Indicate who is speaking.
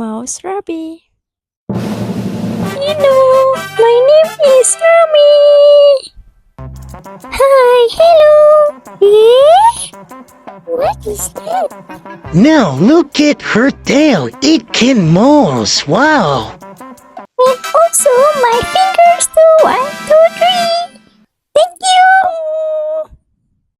Speaker 1: Mouse Rabi. Hello, my name is Rami. Hi, hello. Eh? What is that?
Speaker 2: Now look at her tail. It can mouse. Wow.
Speaker 1: And also my fingers too. 1, 2, 3.